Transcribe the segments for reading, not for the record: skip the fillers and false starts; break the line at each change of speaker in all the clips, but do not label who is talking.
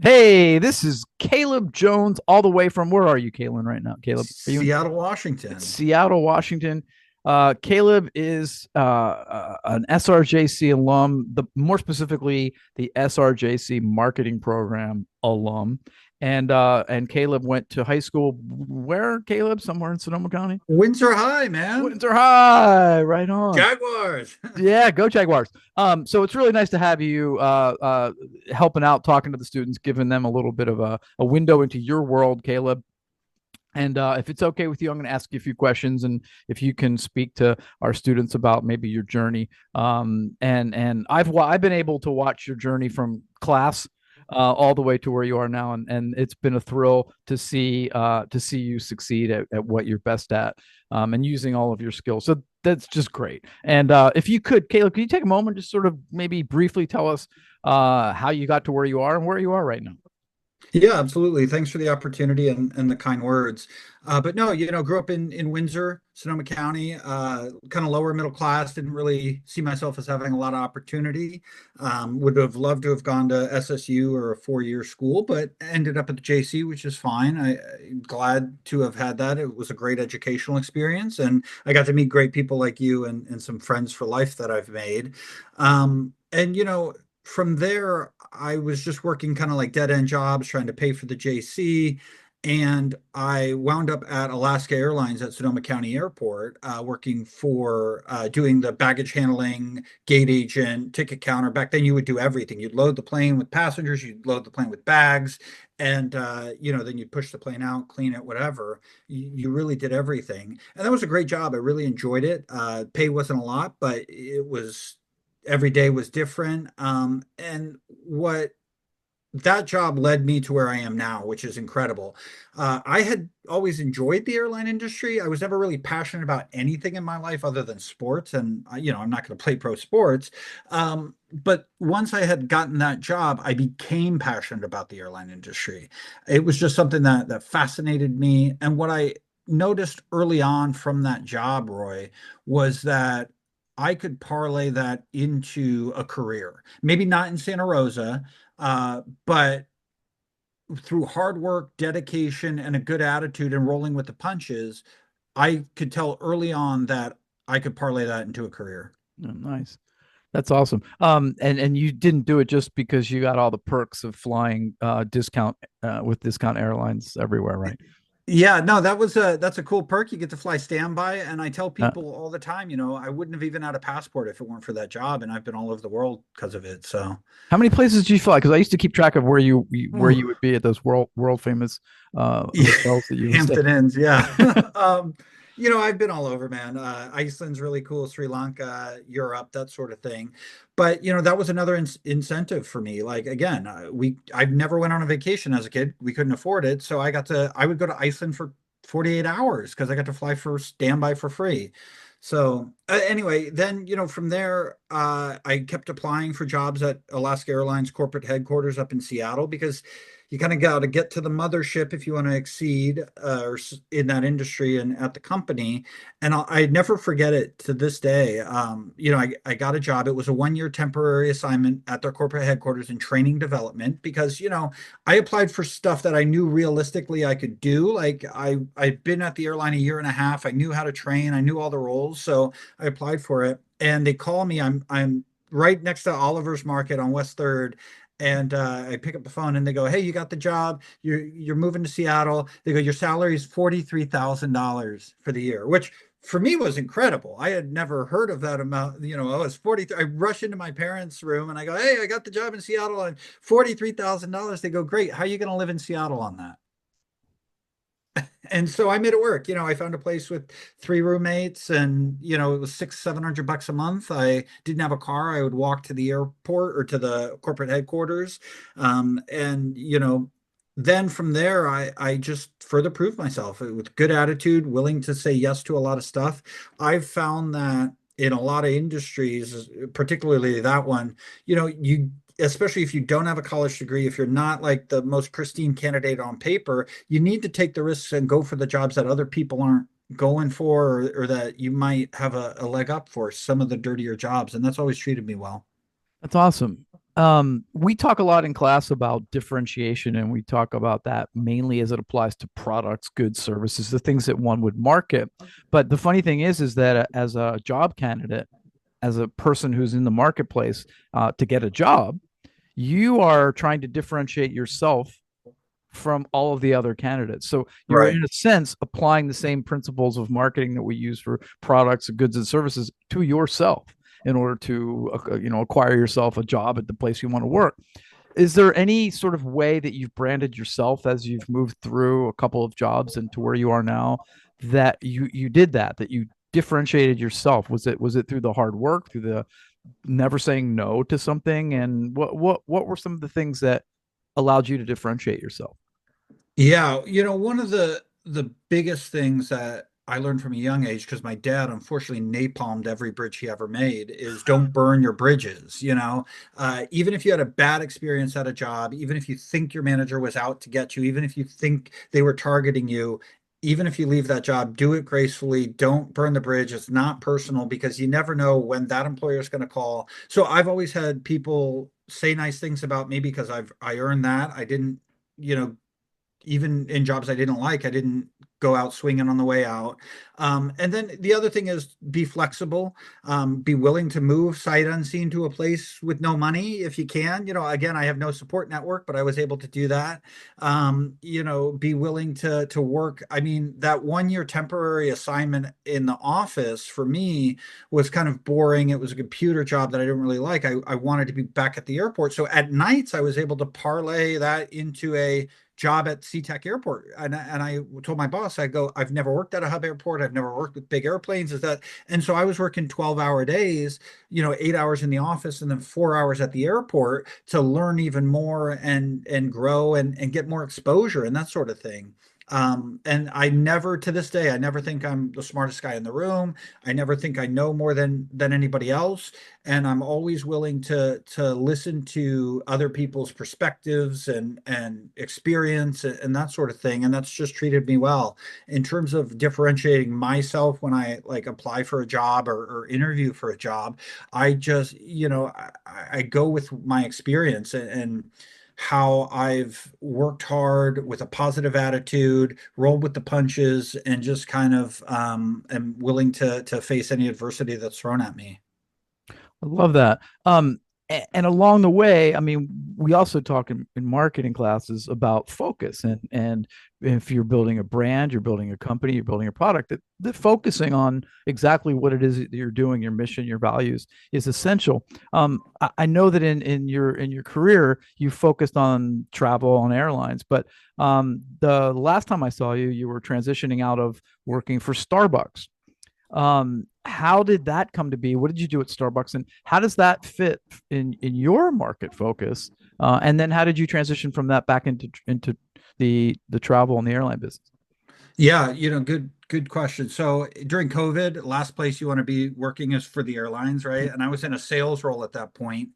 Hey, this is Caleb Jones, all the way from where are you, Caleb, right now? Caleb, are you in
Seattle, Washington.
Seattle, Washington? Caleb is an SRJC alum, more specifically the SRJC Marketing Program alum, and Caleb went to high school. Where, Caleb? Somewhere in Sonoma County.
Windsor High, man.
Windsor High, right on.
Jaguars.
Yeah, go Jaguars. So it's really nice to have you helping out, talking to the students, giving them a little bit of a window into your world, Caleb. And if it's okay with you, I'm going to ask you a few questions, and if you can speak to our students about maybe your journey. And I've been able to watch your journey from class all the way to where you are now, and it's been a thrill to see you succeed at what you're best at, and using all of your skills. So that's just great. And if you could, Caleb, can you take a moment, just sort of maybe briefly tell us how you got to where you are and where you are right now?
Yeah, absolutely. Thanks for the opportunity and the kind words. But no, grew up in Windsor, Sonoma County, kind of lower middle class, didn't really see myself as having a lot of opportunity. Would have loved to have gone to SSU or a four-year school, but ended up at the JC, which is fine. I'm glad to have had that. It was a great educational experience, and I got to meet great people like you and some friends for life that I've made. And from there, I was just working kind of like dead end jobs, trying to pay for the JC. And I wound up at Alaska Airlines at Sonoma County Airport, working for doing the baggage handling, gate agent, ticket counter. Back then, you would do everything. You'd load the plane with passengers, you'd load the plane with bags, and then you'd push the plane out, clean it, whatever. You really did everything, and that was a great job. I really enjoyed it. Pay wasn't a lot, but it was every day was different. And what that job led me to where I am now, which is incredible. I had always enjoyed the airline industry. I was never really passionate about anything in my life other than sports. And, I'm not going to play pro sports. But once I had gotten that job, I became passionate about the airline industry. It was just something that fascinated me. And what I noticed early on from that job, Roy, was that I could parlay that into a career. Maybe not in Santa Rosa, but through hard work, dedication, and a good attitude and rolling with the punches, I could tell early on that I could parlay that into a career.
Oh, nice. That's awesome. And you didn't do it just because you got all the perks of flying discount with discount airlines everywhere, right?
Yeah, no, that's a cool perk. You get to fly standby, and I tell
Uh,
people all the time, I wouldn't have even had a passport if it weren't for that job, and I've been all over the world because of it. So,
how many places did you fly? Because I used to keep track of where
Ooh,
you would be at those world famous
yeah,
hotels that you would stay.
Hampton Inns, yeah. I've been all over, man. Iceland's really cool, Sri Lanka, Europe, that sort of thing. But that was another incentive for me. Like again, I never went on a vacation as a kid. We couldn't afford it, so I would go to Iceland for 48 hours because I got to fly for standby for free. So anyway, then from there, I kept applying for jobs at Alaska Airlines corporate headquarters up in Seattle because you kind of got to get to the mothership if you want to exceed in that industry and at the company. And I never forget it to this day. I got a job. It was a 1 year temporary assignment at their corporate headquarters in training development because, I applied for stuff that I knew realistically I could do. Like I'd been at the airline a year and a half. I knew how to train. I knew all the roles. So I applied for it and they call me. I'm right next to Oliver's Market on West 3rd. And I pick up the phone and they go, "Hey, you got the job. You're moving to Seattle." They go, "Your salary is $43,000 for the year," which for me was incredible. I had never heard of that amount. I was 40. I rush into my parents' room and I go, "Hey, I got the job in Seattle on $43,000." They go, "Great. How are you going to live in Seattle on that?" And so I made it work. I found a place with three roommates and, it was 700 bucks a month. I didn't have a car. I would walk to the airport or to the corporate headquarters. And then from there, I just further proved myself with good attitude, willing to say yes to a lot of stuff. I've found that in a lot of industries, particularly that one, you especially if you don't have a college degree, if you're not like the most pristine candidate on paper, you need to take the risks and go for the jobs that other people aren't going for or that you might have a leg up for some of the dirtier jobs. And that's always treated me well.
That's awesome. We talk a lot in class about differentiation, and we talk about that mainly as it applies to products, goods, services, the things that one would market. But the funny thing is that as a job candidate, as a person who's in the marketplace to get a job, you are trying to differentiate yourself from all of the other candidates. So you're,
Right.
in a sense, applying the same principles of marketing that we use for products, goods, and services to yourself in order to, acquire yourself a job at the place you want to work. Is there any sort of way that you've branded yourself as you've moved through a couple of jobs and to where you are now, that you did that you differentiated yourself? Was it through the hard work, through the never saying no to something? And what were some of the things that allowed you to differentiate yourself?
Yeah, one of the biggest things that I learned from a young age, because my dad unfortunately napalmed every bridge he ever made, is don't burn your bridges. Even if you had a bad experience at a job, even if you think your manager was out to get you, even if you think they were targeting you, even if you leave that job, do it gracefully. Don't burn the bridge. It's not personal because you never know when that employer is going to call. So I've always had people say nice things about me because I earned that. I didn't, you know, even in jobs I didn't like, I didn't go out swinging on the way out. And then the other thing is be flexible, be willing to move sight unseen to a place with no money if you can. Again, I have no support network, but I was able to do that. Be willing to work. I mean, that 1 year temporary assignment in the office for me was kind of boring. It was a computer job that I didn't really like. I wanted to be back at the airport. So at nights, I was able to parlay that into a job at SeaTac Airport. And I told my boss, I go, I've never worked at a hub airport. I've never worked with big airplanes. And so I was working 12-hour days, 8 hours in the office and then 4 hours at the airport to learn even more and grow and get more exposure and that sort of thing. And I never, to this day, I never think I'm the smartest guy in the room. I never think I know more than anybody else. And I'm always willing to listen to other people's perspectives and experience and that sort of thing. And that's just treated me well. In terms of differentiating myself when I like apply for a job or interview for a job, I just, I go with my experience and how I've worked hard with a positive attitude, rolled with the punches, and just kind of am willing to face any adversity that's thrown at me.
I love that. And along the way, I mean, we also talk in marketing classes about focus, and if you're building a brand, you're building a company, you're building a product, that focusing on exactly what it is that you're doing, your mission, your values is essential. I know that in your career, you focused on travel on airlines, but the last time I saw you, you were transitioning out of working for Starbucks. How did that come to be? What did you do at Starbucks, and how does that fit in your market focus? And then how did you transition from that back into the travel and the airline business?
Yeah, good question. So during COVID, last place you want to be working is for the airlines, right? And I was in a sales role at that point,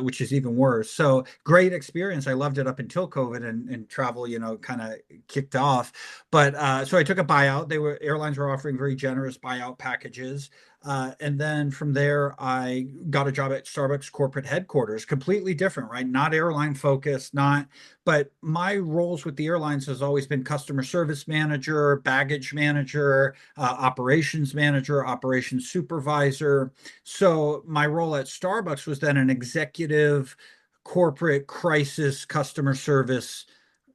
which is even worse. So great experience. I loved it up until COVID and travel, kind of kicked off. But so I took a buyout. Airlines were offering very generous buyout packages. And then from there, I got a job at Starbucks corporate headquarters, completely different, right? Not airline focused, but my roles with the airlines has always been customer service manager, baggage manager, operations manager, operations supervisor. So my role at Starbucks was then an executive corporate crisis customer service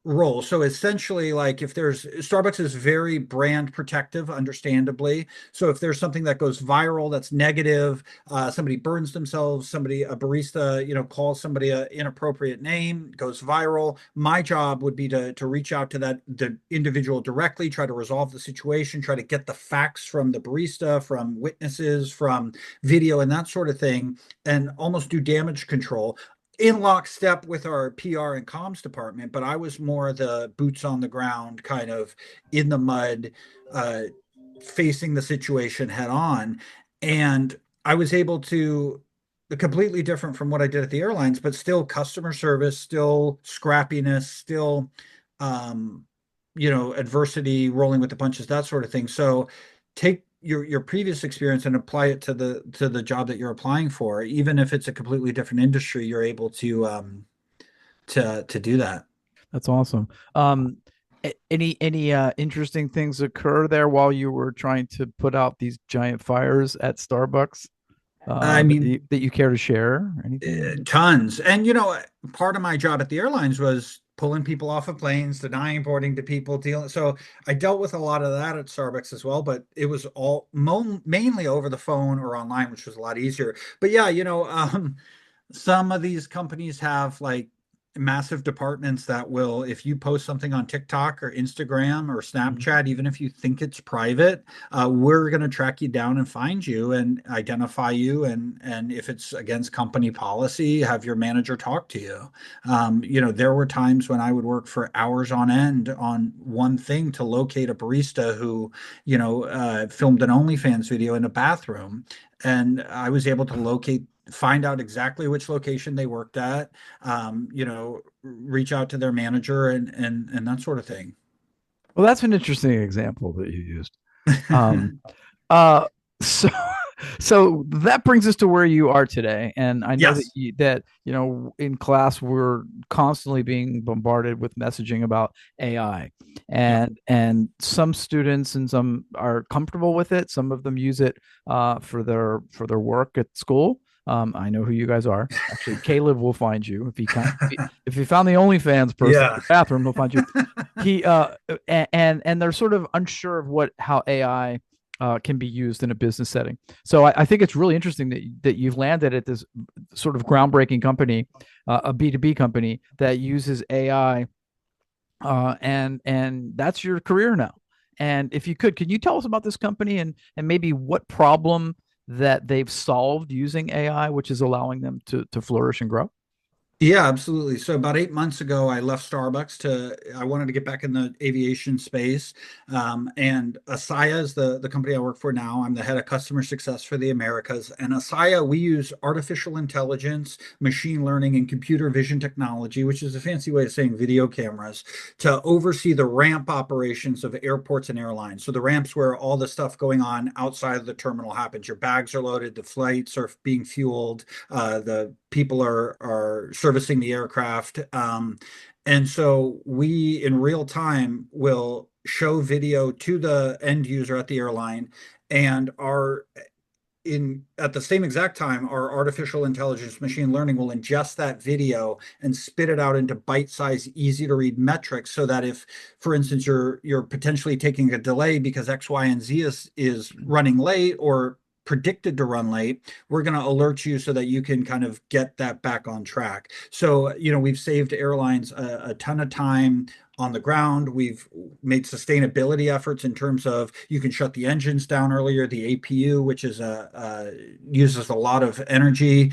role. So essentially, like if there's Starbucks is very brand protective, understandably. So if there's something that goes viral that's negative, somebody burns themselves, a barista, calls somebody an inappropriate name, goes viral. My job would be to reach out to the individual directly, try to resolve the situation, try to get the facts from the barista, from witnesses, from video, and that sort of thing, and almost do damage control in lockstep with our PR and comms department, but I was more the boots on the ground, kind of in the mud, uh, facing the situation head on. And I was able to, completely different from what I did at the airlines, but still customer service, still scrappiness, still, um, adversity, rolling with the punches, that sort of thing. So take your previous experience and apply it to the job that you're applying for. Even if it's a completely different industry, you're able to do that.
That's awesome. Any interesting things occur there while you were trying to put out these giant fires at Starbucks
I mean,
that you care to share? Anything?
tons. And part of my job at the airlines was pulling people off of planes, denying boarding to people, dealing. So I dealt with a lot of that at Starbucks as well, but it was all mainly over the phone or online, which was a lot easier. But yeah, some of these companies have like massive departments that will, if you post something on TikTok or Instagram or
Mhm.
Snapchat, even if you think it's private, we're going to track you down and find you and identify you. And if it's against company policy, have your manager talk to you. There were times when I would work for hours on end on one thing to locate a barista who, filmed an OnlyFans video in a bathroom. And I was able to find out exactly which location they worked at, reach out to their manager and that sort of thing.
Well, that's an interesting example that you used. Um, uh, so so that brings us to where you are today, and I know that
Yes.
in class we're constantly being bombarded with messaging about AI,
Yeah.
and some students and some are comfortable with it. Some of them use it for their work at school. I know who you guys are. Actually, Caleb will find you if he found the OnlyFans person in
Yeah.
the bathroom, he'll find you. He and they're sort of unsure of how AI can be used in a business setting. So I think it's really interesting that you've landed at this sort of groundbreaking company, a B2B company that uses AI, and that's your career now. And if you could you tell us about this company and maybe what problem that they've solved using AI, which is allowing them to flourish and grow?
Yeah, absolutely. So about 8 months ago, I left Starbucks I wanted to get back in the aviation space. And Assaia is the company I work for now. I'm the head of customer success for the Americas. And Assaia, we use artificial intelligence, machine learning, and computer vision technology, which is a fancy way of saying video cameras, to oversee the ramp operations of airports and airlines. So the ramps where all the stuff going on outside of the terminal happens. Your bags are loaded, the flights are being fueled, the people are servicing the aircraft. And so we in real time will show video to the end user at the airline and our in at the same exact time, our artificial intelligence machine learning will ingest that video and spit it out into bite-sized, easy to read metrics so that if, for instance, you're potentially taking a delay because X, Y, and Z is running late or predicted to run late, we're going to alert you so that you can kind of get that back on track. So, we've saved airlines a ton of time on the ground. We've made sustainability efforts in terms of you can shut the engines down earlier, the APU, which is uses a lot of energy.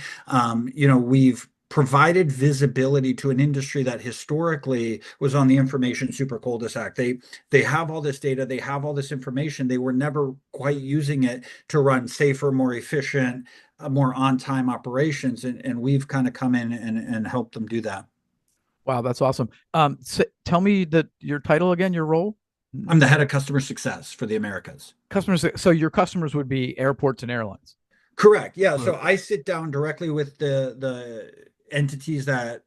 We've provided visibility to an industry that historically was on the information super cul-de-sac. They have all this data, they have all this information. They were never quite using it to run safer, more efficient, more on-time operations, and we've kind of come in and helped them do that.
Wow, that's awesome. So tell me that your title again, your role.
I'm the head of customer success for the Americas.
Customers. So your customers would be airports and airlines.
Correct. Yeah.
Right.
So I sit down directly with the entities that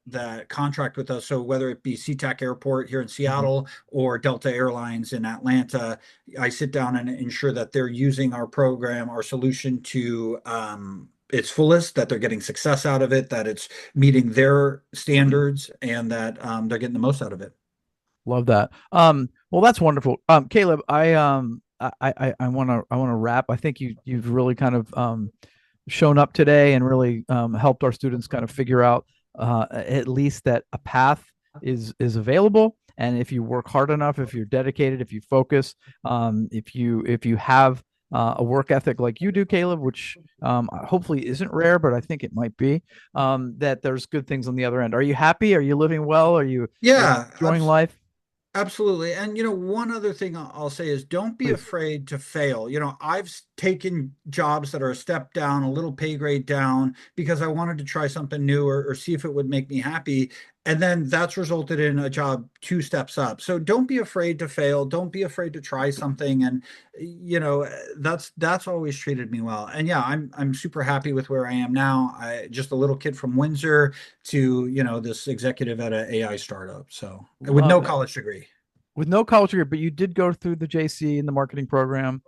contract with us. So whether it be SeaTac Airport here in
Mhm.
Seattle or Delta Airlines in Atlanta, I sit down and ensure that they're using our program, our solution to its fullest, that they're getting success out of it, that it's meeting their standards, and that they're getting the most out of it.
Love that. Well, that's wonderful. Caleb, I want to wrap. I think you've really kind of shown up today and really helped our students kind of figure out at least that a path is available. And if you work hard enough, if you're dedicated, if you focus, if you have a work ethic like you do, Caleb, which hopefully isn't rare, but I think it might be, that there's good things on the other end. Are you happy? Are you living well? Are you
Yeah,
enjoying life?
absolutely. And one other thing I'll say is don't be
Please.
afraid to fail. I've taken jobs that are a step down, a little pay grade down, because I wanted to try something new or see if it would make me happy. And then that's resulted in a job two steps up. So don't be afraid to fail. Don't be afraid to try something. And that's always treated me well. And yeah, I'm super happy with where I am now. I just a little kid from Windsor to, this executive at an AI startup. So with no
Love it.
college degree.
With no college degree, but you did go through the JC in the marketing program.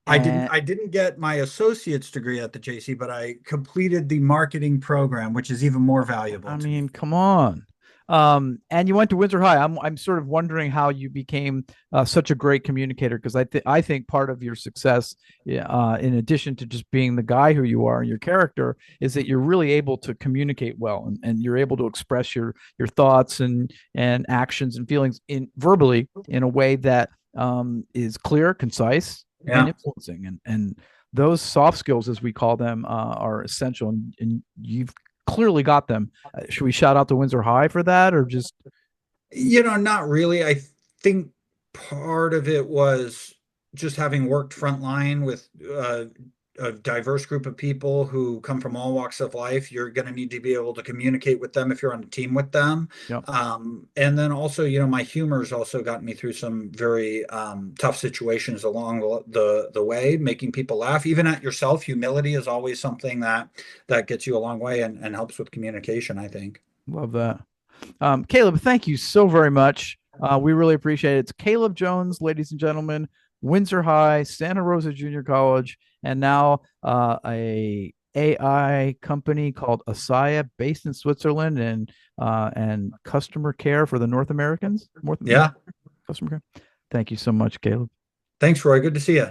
I didn't
And
I didn't get my associate's degree at the JC, but I completed the marketing program, which is even more valuable
I
to me.
mean, come on. And you went to Windsor High. I'm sort of wondering how you became such a great communicator, because I think part of your success, yeah, in addition to just being the guy who you are and your character, is that you're really able to communicate well, and you're able to express your thoughts and actions and feelings in verbally in a way that is clear, concise, and
Yeah.
influencing. And those soft skills, as we call them, are essential. And you've clearly got them. Should we shout out to Windsor High for that, or just?
Not really. I think part of it was just having worked frontline with a diverse group of people who come from all walks of life. You're going to need to be able to communicate with them if you're on a team with them.
Yep.
And then also, my humor's also gotten me through some very tough situations along the way, making people laugh, even at yourself. Humility is always something that gets you a long way and helps with communication, I think.
Love that. Caleb, thank you so very much. We really appreciate it. It's Caleb Jones, ladies and gentlemen, Windsor High, Santa Rosa Junior College, and now a AI company called Assaia, based in Switzerland, and customer care for the North Americans. North
Yeah.
customer care. Thank you so much, Caleb.
Thanks, Roy. Good to see you.